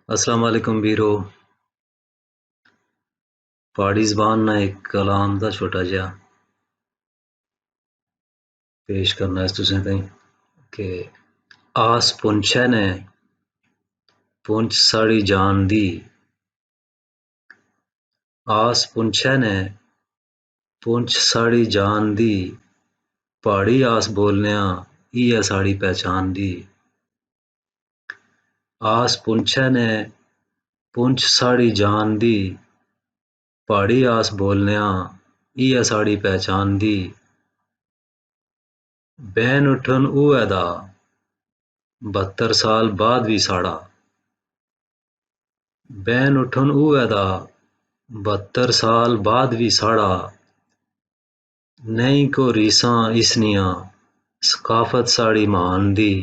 अस्सलाम वालेकुम वीरो। पहाड़ी ज़बान ना एक कलाम दा छोटा जिहा पेश करना इस तुसें ताईं कि आस पुंछै ने पुंछ साड़ी जान दी। आस पुंछै ने पुंछ साड़ी जान दी। पहाड़ी आस बोलनेआ इ'यै साड़ी पहचान दी। आस पुंछै ने पुंछ साड़ी जान दी। पहाड़ी आस बोलनेआ इ'यै साड़ी पहचान दी। बैन उट्ठन उ'ऐ दा 72 साल बाद भी साड़ा। बैन उट्ठन उ'ऐ दा 72 साल बाद भी साड़ा। नेईं को रीसां इसनियां सकाफत साड़ी म्हान दी।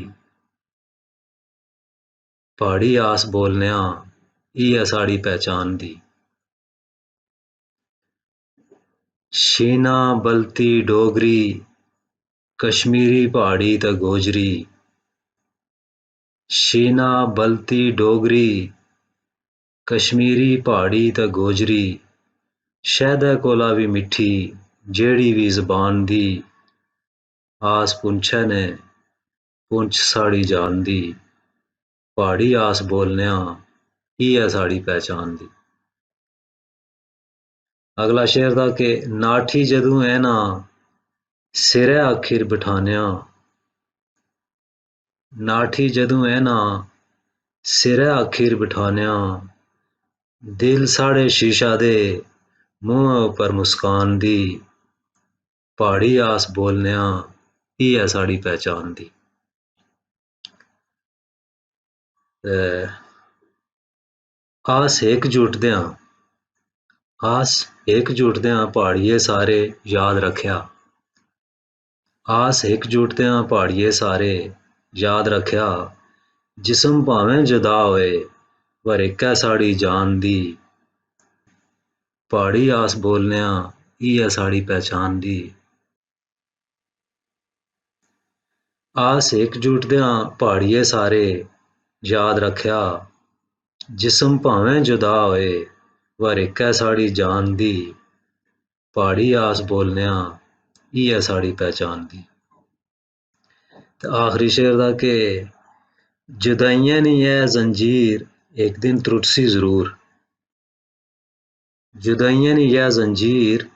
पहाड़ी आस बोलनेआ इ'यै साड़ी पहचान दी। शीना बलती डोगरी कश्मीरी पहाड़ी ते गोजरी। शीना बलती डोगरी कश्मीरी पहाड़ी ते गोजरी। शैदै कोला भी मिट्ठी जेह्ड़ी भी ज़बान दी। आस पुंछै ने पुंछ साड़ी जान दी। पहाड़ी आस बोलनेआ इ'यै साड़ी पहचान दी। अगला शेर दा कि नाठी जदूं ऐ ना सिरै आखिर बिठानेआ। नाठी जदूं ऐ ना सिरै आखिर बिठानेआ। दिल साढ़े शीशा दे मुहैं उप्पर मुस्कान दी। पहाड़ी आस बोलनेआ इ'यै साड़ी पहचान दी। आस हिक जुटदेआं आस हिक जुटदेआं प्हाड़िये सारे याद रखेआ। आस हिक जुटदेआं प्हाड़िये सारे याद रखेआ। जिस्म भावें जुदा होए पर इक्कै साड़ी जान दी। प्हाड़ी आस बोलनेआ इ'यै साड़ी पहचान दी। आस हिक जुटदेआं प्हाड़िये सारे याद रखेआ। जिस्म भावें जुदा होए पर इक्कै साड़ी जान दी। प्हाड़ी आस बोलनेआ इ'यै साड़ी पहचान दी। ते आखरी शेर दा कि जुदाइयां नी ऐ जंजीर इक दिन त्रुटसी जरूर। जुदाइयां नी ऐ जंजीर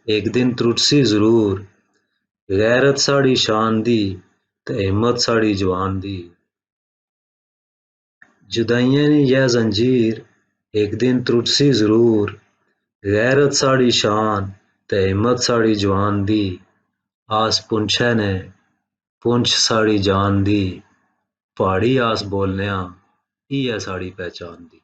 इक दिन त्रुटसी जरूर। गैरत साड़ी शान दी ते हिम्मत साड़ी जवान दी। जुदाइयां नी ऐ जंजीर इक दिन त्रुटसी जरूर। गैरत साड़ी शान ते हिम्मत साड़ी जवान दी। आस पुंछै ने पुंछ साड़ी जान दी। प्हाड़ी आस बोलनेआ इ'यै साड़ी पहचान दी।